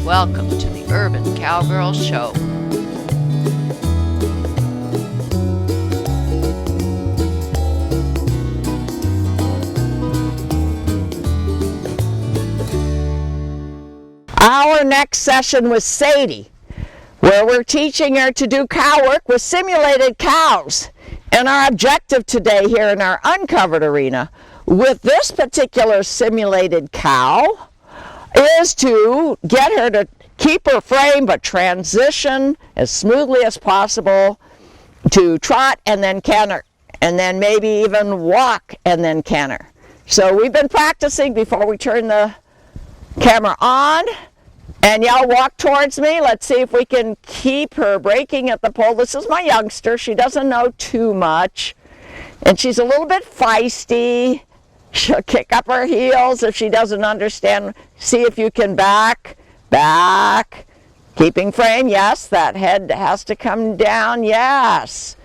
Welcome to the Urban Cowgirl Show. Our next session with Sadie, where we're teaching her to do cow work with simulated cows. And our objective today here in our uncovered arena with this particular simulated cow is to get her to keep her frame but transition as smoothly as possible to trot and then canter, and then maybe even walk and then canter. So we've been practicing before we turn the camera on. And y'all walk towards me. Let's see if we can keep her breaking at the pole. This is my youngster. She doesn't know too much. And she's a little bit feisty. She'll kick up her heels if she doesn't understand. See if you can back. Keeping frame, yes. That head has to come down, yes.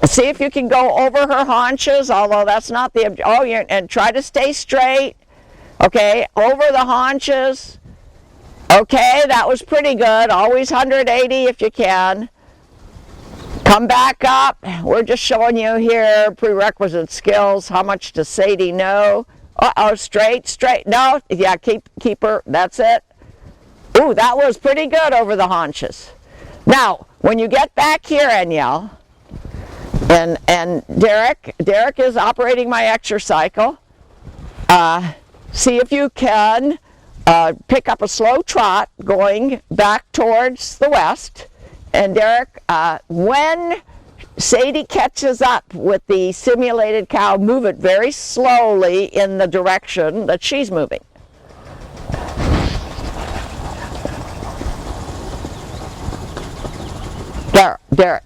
See if you can go over her haunches, although that's not the objective. Oh, and try to stay straight. Okay, over the haunches. Okay, that was pretty good. Always 180 if you can. Come back up. We're just showing you here prerequisite skills. How much does Sadie know? Uh-oh, straight. No, yeah, keep her. That's it. Ooh, that was pretty good over the haunches. Now, when you get back here, Anielle, and Derek is operating my exercycle. See if you can pick up a slow trot going back towards the west. And Derek, when Sadie catches up with the simulated cow, move it very slowly in the direction that she's moving. Derek.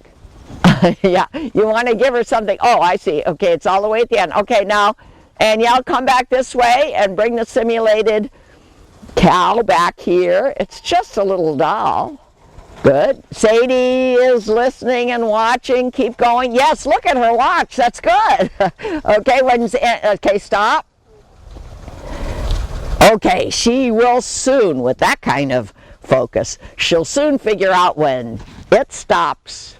Yeah, you want to give her something. Oh, I see. Okay, it's all the way at the end. Okay, now, and y'all come back this way and bring the simulated cow back here. It's just a little doll. Good. Sadie is listening and watching. Keep going. Yes, look at her watch. That's good. Okay, stop. Okay, she will soon, with that kind of focus, she'll soon figure out when it stops,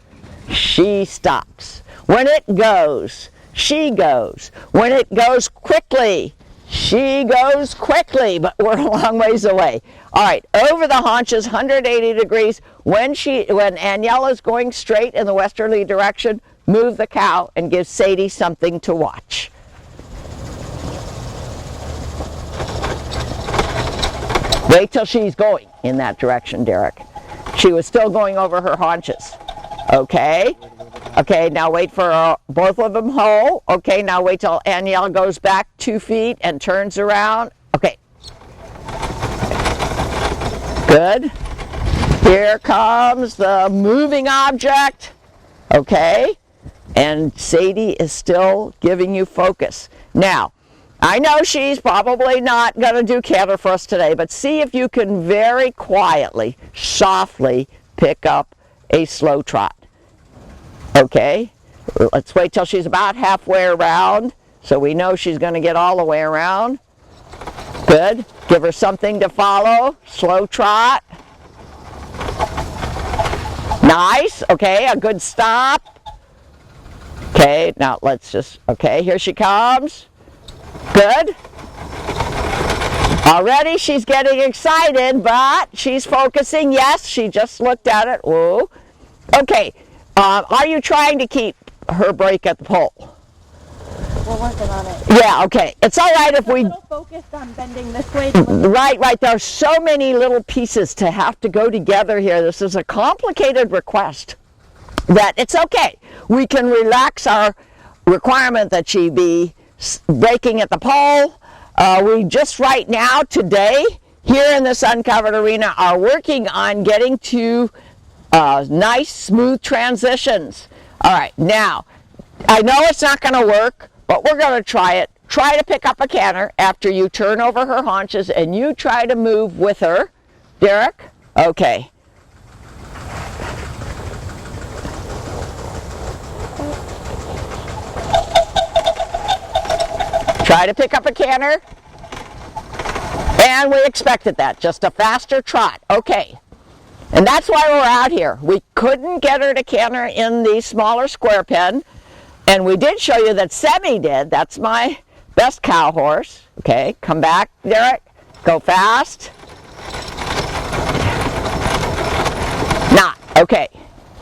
she stops. When it goes, she goes. When it goes quickly, she goes quickly, but we're a long ways away. All right, over the haunches, 180 degrees. When Anielle is going straight in the westerly direction, move the cow and give Sadie something to watch. Wait till she's going in that direction, Derek. She was still going over her haunches. Okay. Okay, now wait for both of them whole. Okay, now wait till Anielle goes back 2 feet and turns around. Okay. Good. Here comes the moving object. Okay. And Sadie is still giving you focus. Now, I know she's probably not going to do canter for us today, but see if you can very quietly, softly pick up a slow trot. Okay, let's wait till she's about halfway around so we know she's going to get all the way around. Good. Give her something to follow. Slow trot. Nice. Okay, a good stop. Okay, now let's just, okay, here she comes. Good. Already she's getting excited, but she's focusing. Yes, she just looked at it. Whoa. Okay. Are you trying to keep her break at the pole? We're working on it. Yeah, okay. It's all right if we... a little focused on bending this way. Right. There's so many little pieces to have to go together here. This is a complicated request that it's okay. We can relax our requirement that she be breaking at the pole. We just right now, today, here in this uncovered arena, are working on getting to nice, smooth transitions. All right, now, I know it's not going to work, but we're going to try it. Try to pick up a canter after you turn over her haunches, and you try to move with her. Derek? Okay. Try to pick up a canter. And we expected that, just a faster trot. Okay. And that's why we're out here. We couldn't get her to canter in the smaller square pen. And we did show you that Semi did. That's my best cow horse. Okay, come back, Derek. Go fast. Not. Okay.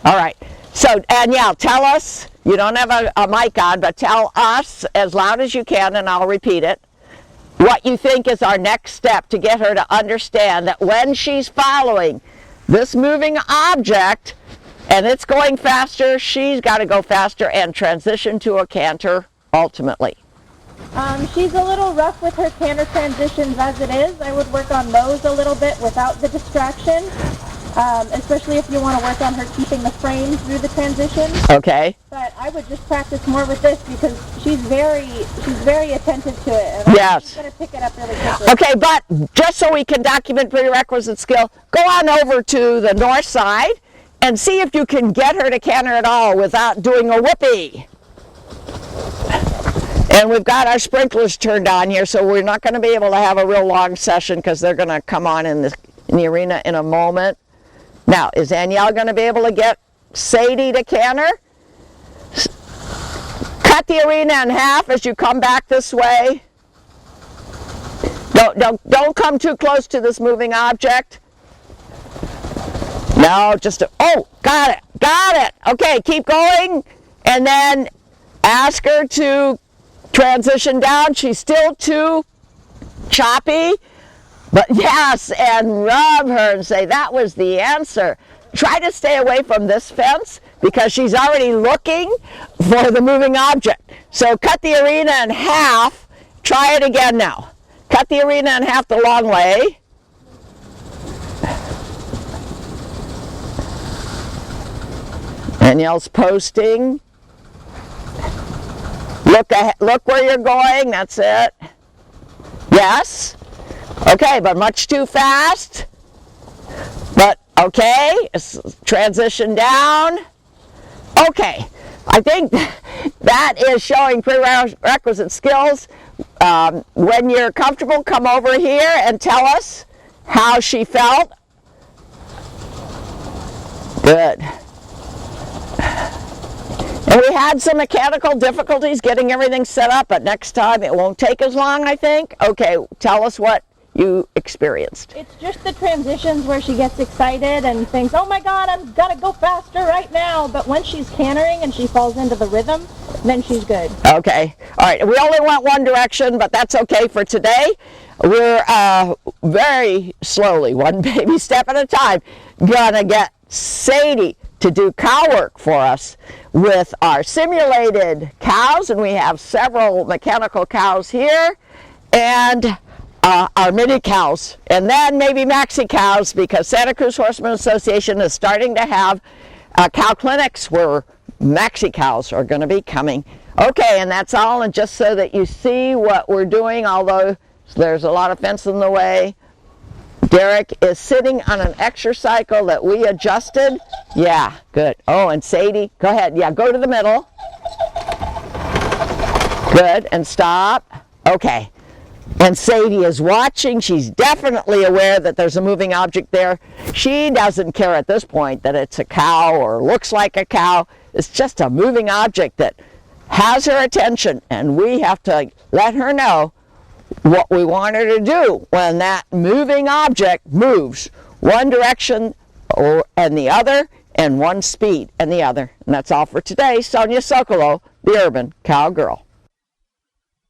All right. So, Danielle, tell us, you don't have a mic on, but tell us as loud as you can, and I'll repeat it, what you think is our next step to get her to understand that when she's following this moving object and it's going faster, she's got to go faster and transition to a canter ultimately. She's a little rough with her canter transitions as it is. I would work on those a little bit without the distraction, especially if you want to work on her keeping the frame through the transition. Okay. But I would just practice more with this because she's very attentive to it. And Yes. She's going to pick it up really quickly. Okay, but just so we can document prerequisite skill, go on over to the north side and see if you can get her to canter at all without doing a whoopee. And we've got our sprinklers turned on here, so we're not going to be able to have a real long session because they're going to come on in the arena in a moment. Now, is Danielle going to be able to get Sadie to canter? Cut the arena in half as you come back this way. Don't come too close to this moving object. No, oh, got it. Okay, keep going, and then ask her to transition down. She's still too choppy, but yes, and rub her and say that was the answer. Try to stay away from this fence because she's already looking for the moving object. So cut the arena in half. Try it again now. Cut the arena in half the long way. Danielle's posting. Look where you're going. That's it. Yes. Okay, but much too fast. But okay, transition down. Okay, I think that is showing prerequisite skills. When you're comfortable, come over here and tell us how she felt. Good. And we had some mechanical difficulties getting everything set up, but next time it won't take as long, I think. Okay, tell us what you experienced. It's just the transitions where she gets excited and thinks, oh my God, I'm gonna go faster right now. But when she's cantering and she falls into the rhythm, then she's good. Okay, all right, we only went one direction, but that's okay for today. We're very slowly, one baby step at a time, gonna get Sadie to do cow work for us with our simulated cows, and we have several mechanical cows here, and our mini cows, and then maybe maxi cows, because Santa Cruz Horseman Association is starting to have cow clinics where maxi cows are going to be coming. Okay, and that's all, and just so that you see what we're doing, although there's a lot of fence in the way, Derek is sitting on an exercycle that we adjusted. Yeah, good. Oh, and Sadie, go ahead. Yeah, go to the middle. Good, and stop. Okay. And Sadie is watching. She's definitely aware that there's a moving object there. She doesn't care at this point that it's a cow or looks like a cow. It's just a moving object that has her attention, and we have to let her know what we want her to do when that moving object moves one direction and the other, and one speed and the other. And that's all for today. Sonia Sokolow, the Urban Cowgirl.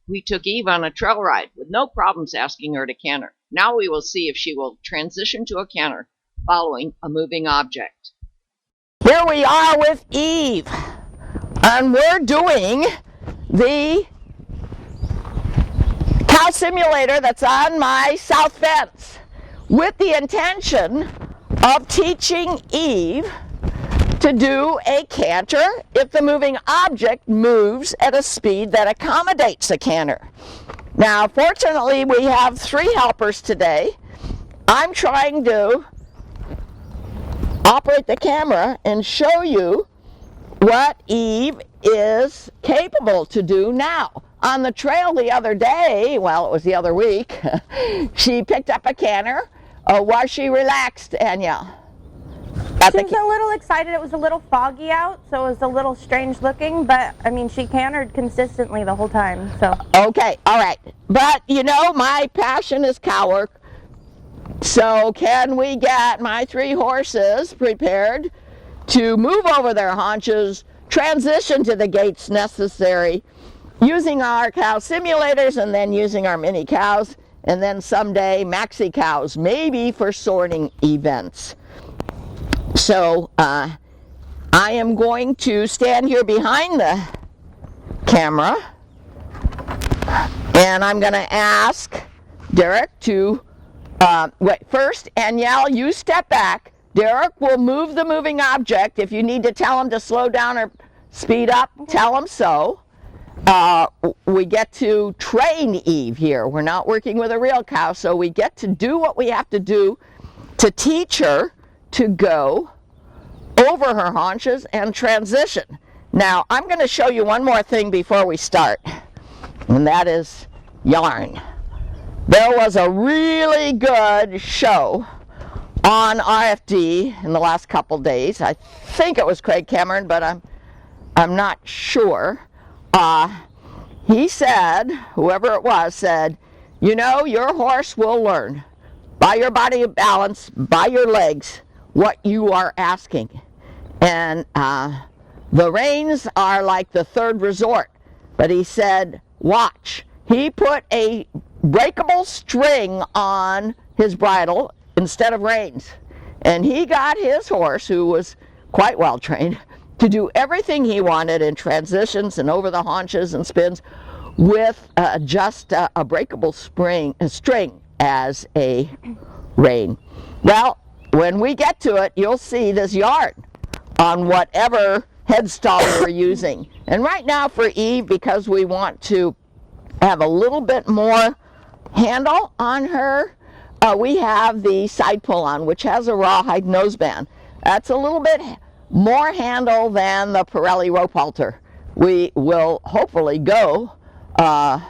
We took Eve on a trail ride with no problems asking her to canter. Now we will see if she will transition to a canter following a moving object. Here we are with Eve, and we're doing the cow simulator that's on my south fence with the intention of teaching Eve to do a canter if the moving object moves at a speed that accommodates a canter. Now, fortunately, we have 3 helpers today. I'm trying to operate the camera and show you what Eve is capable to do now. on the trail the other day, well, it was the other week, she picked up a canter. Was she relaxed, Danielle? She was a little excited. It was a little foggy out, so it was a little strange looking, but I mean, she cantered consistently the whole time, so. Okay, all right. But you know, my passion is cow work. So can we get my 3 horses prepared to move over their haunches, transition to the gaits necessary, using our cow simulators and then using our mini cows, and then someday maxi cows, maybe for sorting events. So I am going to stand here behind the camera, and I'm going to ask Derek to wait. First, Danielle, you step back. Derek will move the moving object. If you need to tell him to slow down or speed up, tell him so. We get to train Eve here. We're not working with a real cow, so we get to do what we have to do to teach her to go over her haunches and transition. Now, I'm going to show you one more thing before we start, and that is yarn. There was a really good show on RFD in the last couple days. I think it was Craig Cameron, but I'm not sure. He said, whoever it was said, you know, your horse will learn by your body balance, by your legs, what you are asking. And the reins are like the third resort. But he said, watch. He put a breakable string on his bridle instead of reins. And he got his horse, who was quite well trained, to do everything he wanted in transitions and over the haunches and spins with just a breakable string as a rein. Well, when we get to it, you'll see this yarn on whatever headstall we're using. And right now for Eve, because we want to have a little bit more handle on her, we have the side pull on, which has a rawhide noseband. That's a little bit more handle than the Pirelli rope halter. We will hopefully go to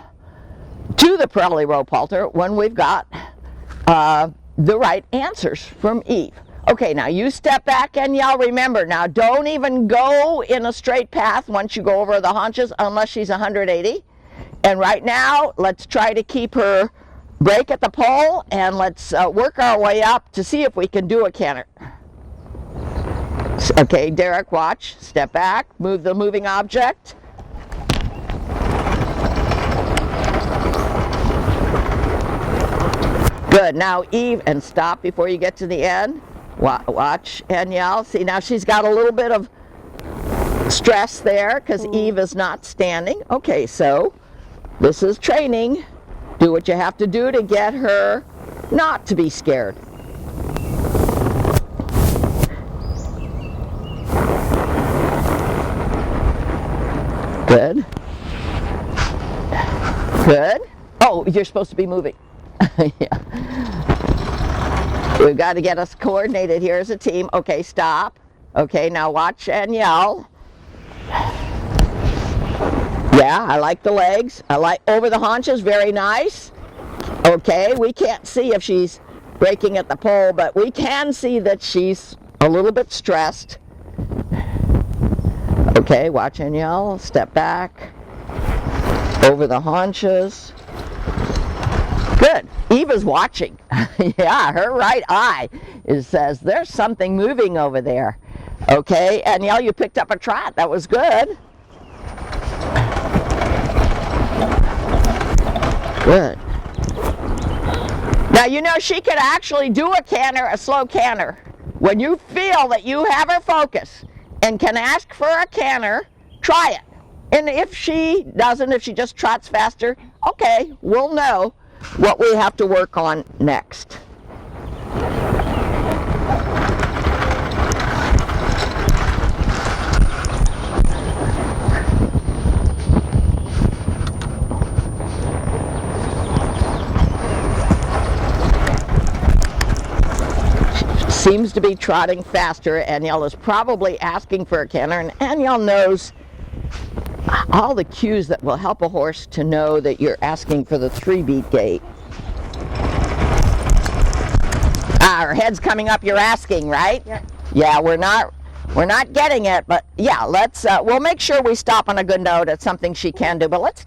the Pirelli rope halter when we've got the right answers from Eve. Okay, now you step back and y'all remember, now don't even go in a straight path once you go over the haunches unless she's 180. And right now, let's try to keep her break at the pole, and let's work our way up to see if we can do a canter. Okay, Derek, watch. Step back, move the moving object. Good. Now Eve, and stop before you get to the end. Watch, Danielle. See, now she's got a little bit of stress there because Eve is not standing. Okay, so this is training. Do what you have to do to get her not to be scared. Good. Good. Oh, you're supposed to be moving. Yeah. We've got to get us coordinated here as a team. Okay, stop. Okay, now watch and yell. Yeah, I like the legs. I like over the haunches, very nice. Okay, we can't see if she's breaking at the pole, but we can see that she's a little bit stressed. Okay, watch and yell. Step back. Over the haunches. Good. Eva's watching. Yeah, her right eye says there's something moving over there. Okay, Danielle, you picked up a trot. That was good. Good. Now, you know, she could actually do a canter, a slow canter. When you feel that you have her focus and can ask for a canter, try it. And if she doesn't, if she just trots faster, okay, we'll know what we have to work on next. She seems to be trotting faster. Danielle is probably asking for a canter, and Danielle knows all the cues that will help a horse to know that you're asking for the 3-beat gait. Her head's coming up, you're asking, right? Yep. Yeah, we're not getting it, but yeah, we'll make sure we stop on a good note at something she can do, but let's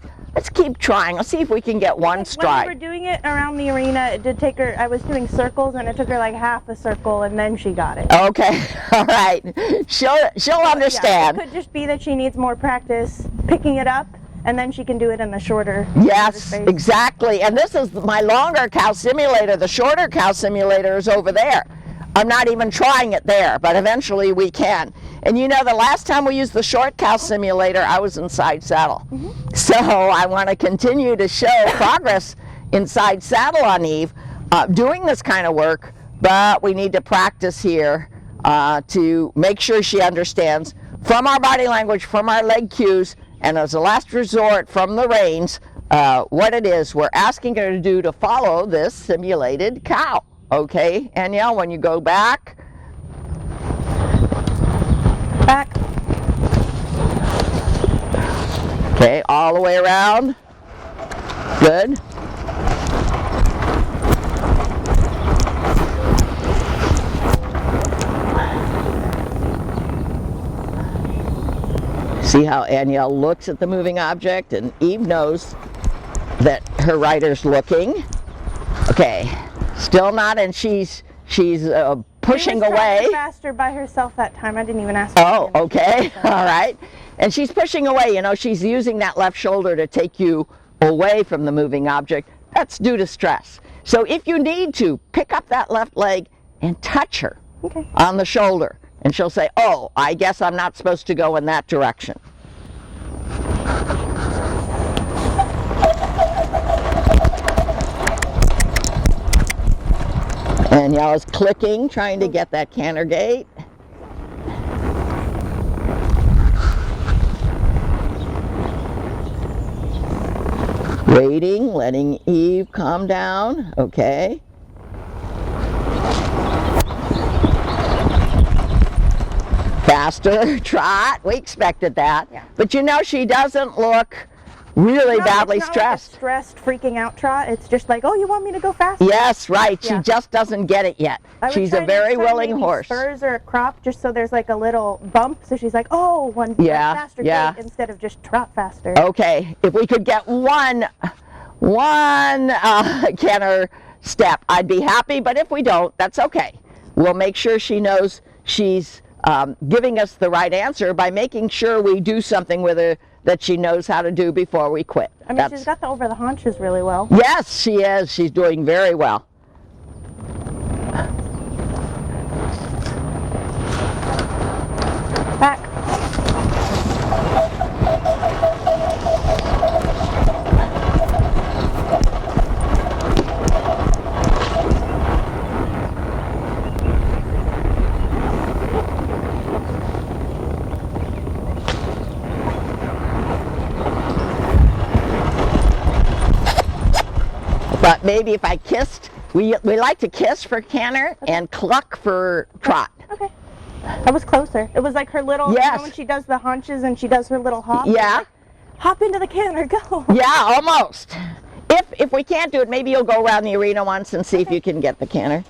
keep trying. Let's see if we can get one stride. When we were doing it around the arena, it did take her, I was doing circles and it took her like half a circle and then she got it. Okay, all right. She'll understand. Yeah, it could just be that she needs more practice picking it up and then she can do it in the shorter Yes, space. exactly. And this is my longer cow simulator. The shorter cow simulator is over there. I'm not even trying it there, but eventually we can. And you know, the last time we used the short cow simulator, I was inside saddle. So I want to continue to show progress inside saddle on Eve, doing this kind of work, but we need to practice here to make sure she understands from our body language, from our leg cues, and as a last resort from the reins, what it is we're asking her to do to follow this simulated cow. Okay, Anielle, when you go back. Back. Okay, all the way around. Good. See how Anielle looks at the moving object, and Eve knows that her rider's looking. Okay, still not, and she's pushing away. Faster by herself that time. I didn't even ask. Oh, okay, all right. And she's pushing away. You know, she's using that left shoulder to take you away from the moving object. That's due to stress. So if you need to, pick up that left leg and touch her on the shoulder. And she'll say, oh, I guess I'm not supposed to go in that direction. And y'all is clicking, trying to get that canter gait. Waiting, letting Eve calm down. Okay. Faster trot. We expected that. Yeah. But you know, she doesn't look really badly it's not stressed. Like a stressed, freaking out trot. It's just like, oh, you want me to go faster? Yes, right. Yeah. She just doesn't get it yet. She's a very willing horse. Spurs or a crop, just so there's like a little bump. So she's like, oh, faster gait instead of just trot faster. Okay, if we could get one canter step, I'd be happy. But if we don't, that's okay. We'll make sure she knows she's giving us the right answer by making sure we do something with her that she knows how to do before we quit. I mean, she's got the over the haunches really well. Yes, she is. She's doing very well. Back. But maybe if I kissed, we like to kiss for canter and cluck for trot. Okay. I was closer. It was like her little, Yes. you know when she does the haunches and she does her little hop? Yeah. Like, hop into the canter, go. Yeah, almost. If we can't do it, maybe you'll go around the arena once and see if you can get the canter.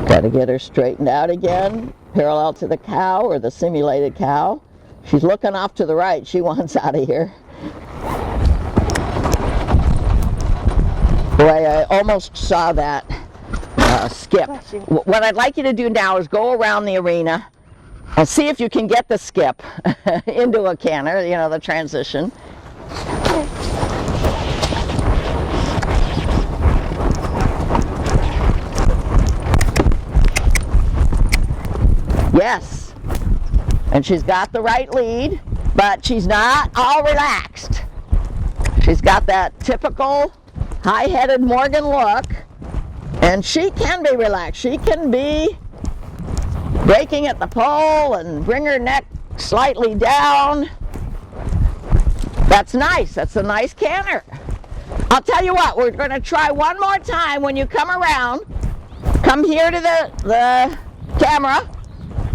Got to get her straightened out again, parallel to the cow or the simulated cow. She's looking off to the right. She wants out of here. Boy, I almost saw that skip. What I'd like you to do now is go around the arena and see if you can get the skip into a canter, you know, the transition. Yes, and she's got the right lead, but she's not all relaxed. She's got that typical high-headed Morgan look, and she can be relaxed. She can be breaking at the pole and bring her neck slightly down. That's nice. That's a nice canter. I'll tell you what, we're going to try one more time when you come around. Come here to the camera.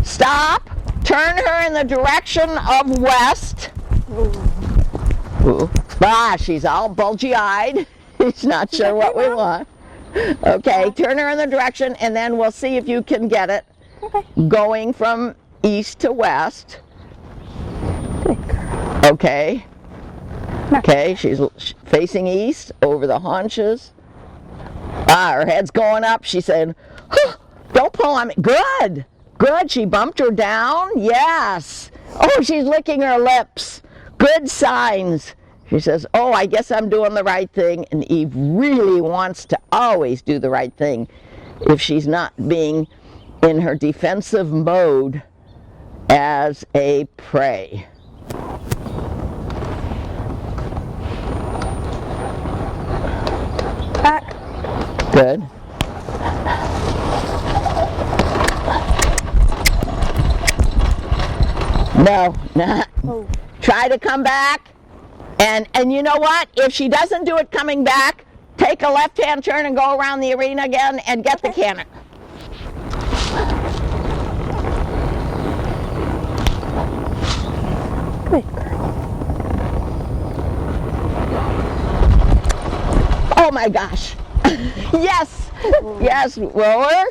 Stop. Turn her in the direction of west. Ooh. Ah, she's all bulgy-eyed. She's not sure what we want. Okay, turn her in the direction, and then we'll see if you can get it. Okay. Going from east to west. Good girl. Okay. Okay, she's facing east, over the haunches. Ah, her head's going up. She said, huh, don't pull on me. Good. Good. She bumped her down. Yes. Oh, she's licking her lips. Good signs. She says, oh, I guess I'm doing the right thing. And Eve really wants to always do the right thing if she's not being in her defensive mode as a prey. Back. Good. No, not. Oh. Try to come back. And you know what? If she doesn't do it coming back, take a left-hand turn and go around the arena again and get the canter. Good girl. Oh my gosh. Yes. Yes, rower.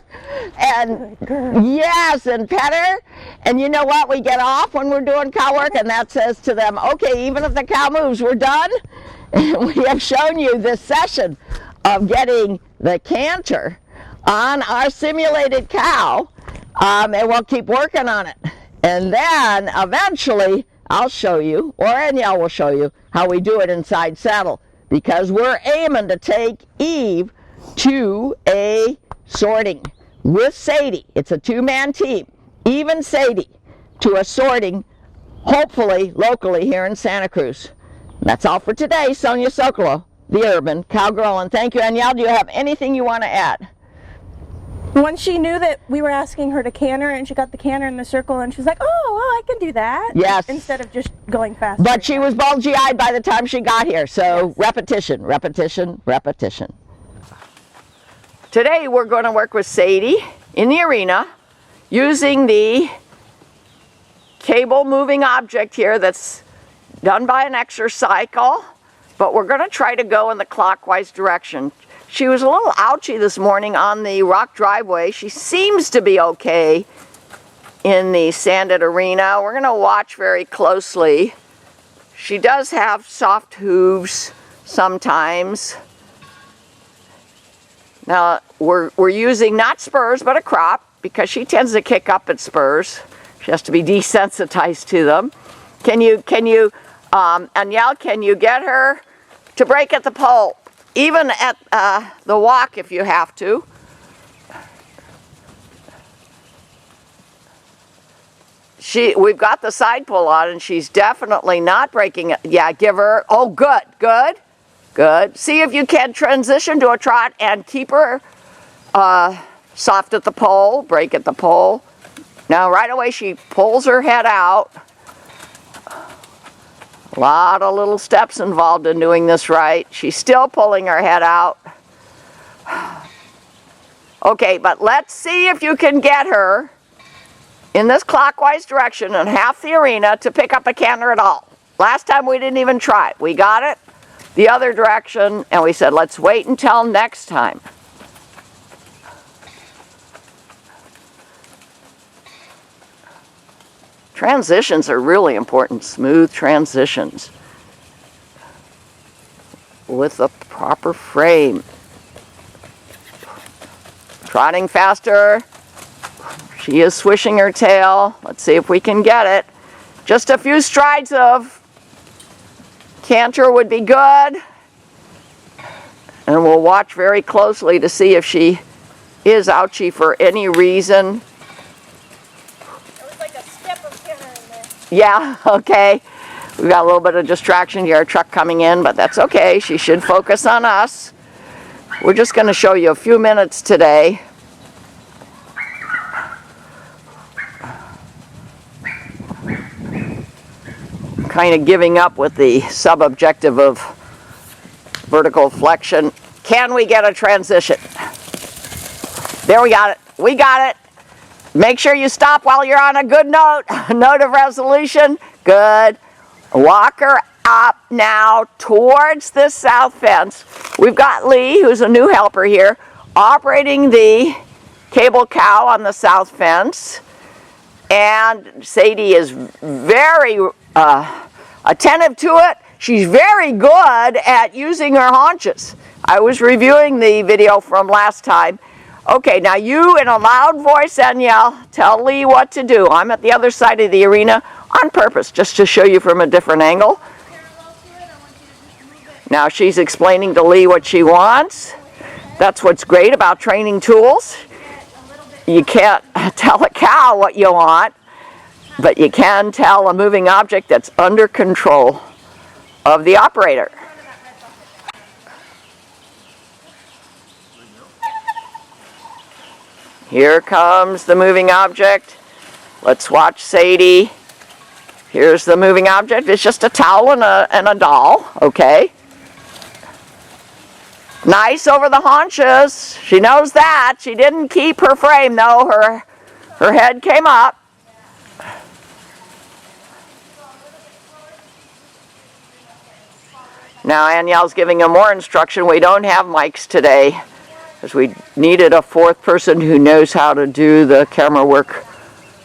And yes, and pet her. And you know what? We get off when we're doing cow work, and that says to them, okay, even if the cow moves, we're done. And we have shown you this session of getting the canter on our simulated cow, and we'll keep working on it. And then eventually I'll show you, or Danielle will show you, how we do it inside saddle, because we're aiming to take Eve to a sorting with Sadie. It's a two-man team. Eve and Sadie to a sorting, hopefully locally here in Santa Cruz. And that's all for today. Sonia Sokolow, the Urban Cowgirl, and thank you. Danielle, do you have anything you want to add? Once she knew that we were asking her to canter, and she got the canter in the circle, and she's like, oh, well, I can do that. Yes. Instead of just going fast. But she was bulgy-eyed by the time she got here, so yes. Repetition, repetition, repetition. Today we're going to work with Sadie in the arena using the cable moving object here that's done by an exercycle, but we're going to try to go in the clockwise direction. She was a little ouchy this morning on the rock driveway. She seems to be okay in the sanded arena. We're going to watch very closely. She does have soft hooves sometimes. Now we're using not spurs but a crop because she tends to kick up at spurs. She has to be desensitized to them. Danielle, can you get her to break at the pole? Even at the walk if you have to. We've got the side pull on and she's definitely not breaking it. Yeah, give her, oh good, good, good. See if you can transition to a trot and keep her soft at the pole, break at the pole. Now right away she pulls her head out. A lot of little steps involved in doing this right. She's still pulling her head out. Okay, but let's see if you can get her in this clockwise direction in half the arena to pick up a canter at all. Last time we didn't even try. We got it the other direction and we said let's wait until next time. Transitions are really important, smooth transitions with the proper frame. Trotting faster. She is swishing her tail. Let's see if we can get it. Just a few strides of canter would be good. And we'll watch very closely to see if she is ouchy for any reason. Yeah, okay. We've got a little bit of distraction here, a truck coming in, but that's okay. She should focus on us. We're just going to show you a few minutes today. kind of giving up with the sub-objective of vertical flexion. Can we get a transition? There, we got it. We got it. Make sure you stop while you're on a good note. Note of resolution. Good. Walk her up now towards this south fence. We've got Lee, who's a new helper here, operating the cable cow on the south fence. And Sadie is very attentive to it. She's very good at using her haunches. I was reviewing the video from last time. Okay, now you, in a loud voice, Danielle, tell Lee what to do. I'm at the other side of the arena on purpose, just to show you from a different angle. Now she's explaining to Lee what she wants. That's what's great about training tools. You can't tell a cow what you want, but you can tell a moving object that's under control of the operator. Here comes the moving object. Let's watch Sadie. Here's the moving object. It's just a towel and a doll, okay? Nice over the haunches. She knows that. She didn't keep her frame though. Her head came up. Now Danielle's giving him more instruction. We don't have mics today because we needed a fourth person who knows how to do the camera work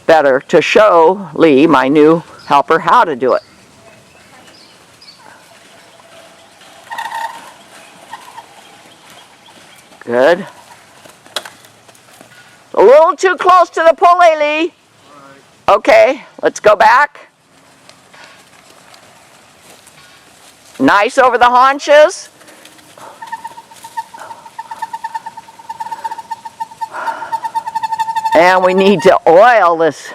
better to show Lee, my new helper, how to do it. Good. A little too close to the pulley, Lee. Okay, let's go back. Nice over the haunches. And we need to oil this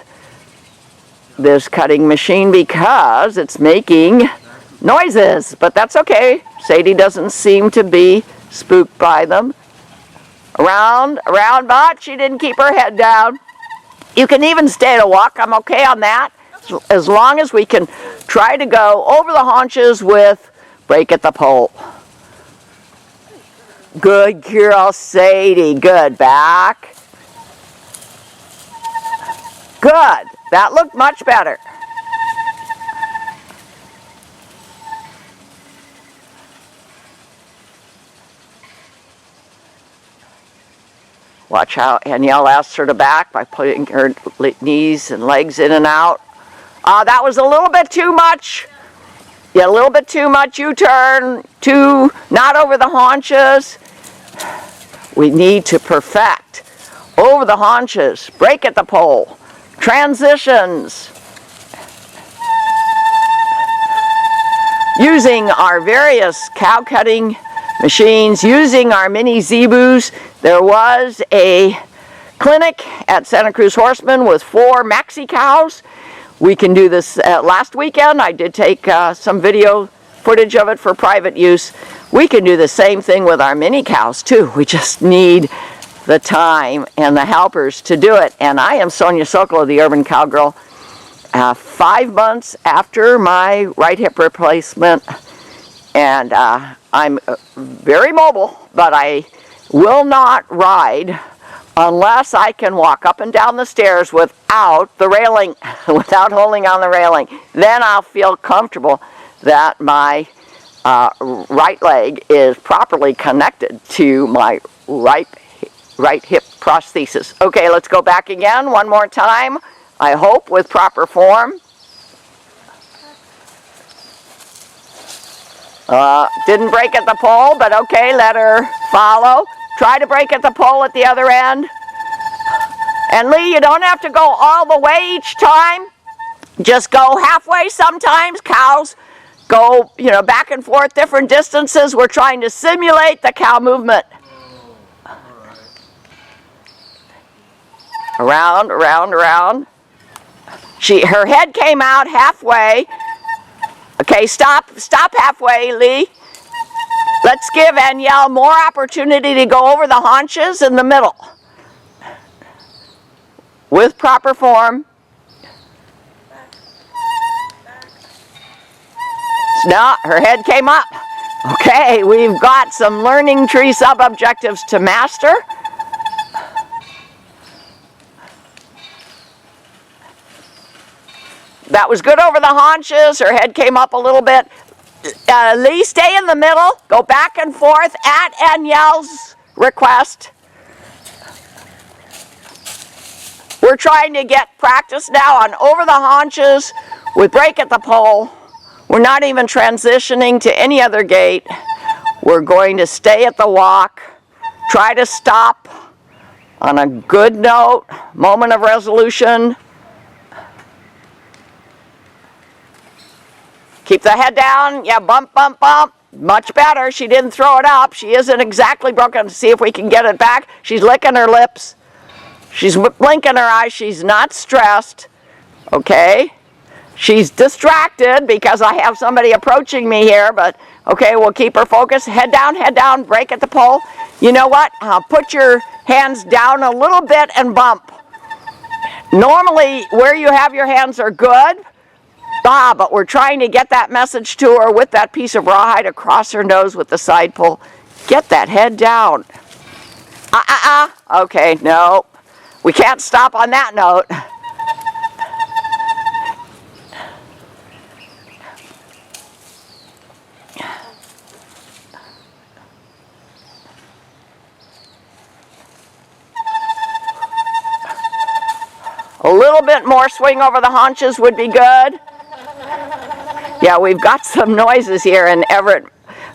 cutting machine because it's making noises, but that's okay. Sadie doesn't seem to be spooked by them. Around, but she didn't keep her head down. You can even stay at a walk. I'm okay on that, as long as we can try to go over the haunches with break at the pole. Good girl, Sadie. Good. Back. Good. That looked much better. Watch how Danielle asks her to back by putting her knees and legs in and out. That was a little bit too much. Yeah, a little bit too much U-turn. Not over the haunches. We need to perfect over the haunches. Break at the pole. Transitions. Using our various cow cutting machines, using our mini Zebus. There was a clinic at Santa Cruz Horseman with 4 maxi cows. We can do this last weekend. I did take some video footage of it for private use. We can do the same thing with our mini cows too. We just need the time and the helpers to do it. And I am Sonia Sokolow, the Urban Cowgirl. 5 months after my right hip replacement, and I'm very mobile, but I will not ride unless I can walk up and down the stairs without the railing, without holding on the railing. Then I'll feel comfortable that my right leg is properly connected to my right hip prosthesis. Okay, let's go back again one more time. I hope with proper form. Didn't break at the pole, but okay, let her follow. Try to break at the pole at the other end. And Lee, you don't have to go all the way each time. Just go halfway sometimes. Cows go, back and forth different distances. We're trying to simulate the cow movement. Around, around, around. Her head came out halfway. Okay, stop halfway, Lee. Let's give Danielle more opportunity to go over the haunches in the middle. With proper form. No, her head came up. Okay, we've got some learning tree sub-objectives to master. That was good over the haunches. Her head came up a little bit. Lee, stay in the middle. Go back and forth at Danielle's request. We're trying to get practice now on over the haunches with break at the pole. We're not even transitioning to any other gait. We're going to stay at the walk. Try to stop on a good note, moment of resolution. Keep the head down. Yeah, bump, bump, bump. Much better. She didn't throw it up. She isn't exactly broken. See if we can get it back. She's licking her lips. She's blinking her eyes. She's not stressed. Okay? She's distracted because I have somebody approaching me here, but okay, we'll keep her focused. Head down, break at the pole. You know what? Put your hands down a little bit and bump. Normally, where you have your hands are good. But we're trying to get that message to her with that piece of rawhide across her nose with the side pull. Get that head down. Okay, no. We can't stop on that note. A little bit more swing over the haunches would be good. Yeah, we've got some noises here, and Everett,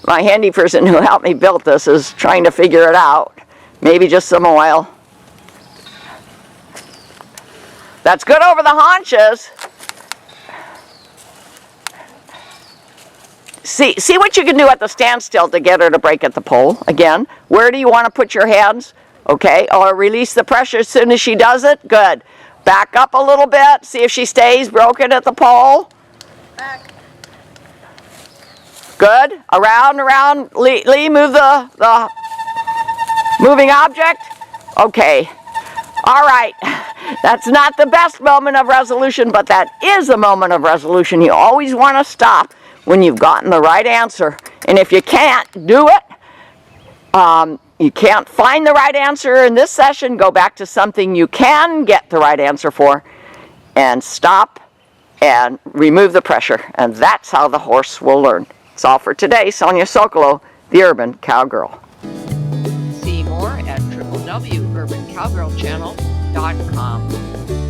my handy person who helped me build this, is trying to figure it out. Maybe just some oil. That's good over the haunches. See what you can do at the standstill to get her to break at the pole. Again, where do you want to put your hands? Okay, or release the pressure as soon as she does it. Good. Back up a little bit. See if she stays broken at the pole. Back. Good. Around. Lee, move the moving object. Okay. All right. That's not the best moment of resolution, but that is a moment of resolution. You always want to stop when you've gotten the right answer. And if you can't do it, you can't find the right answer in this session, go back to something you can get the right answer for and stop and remove the pressure. And that's how the horse will learn. That's all for today. Sonia Sokolow, the Urban Cowgirl. See more at www.urbancowgirlchannel.com.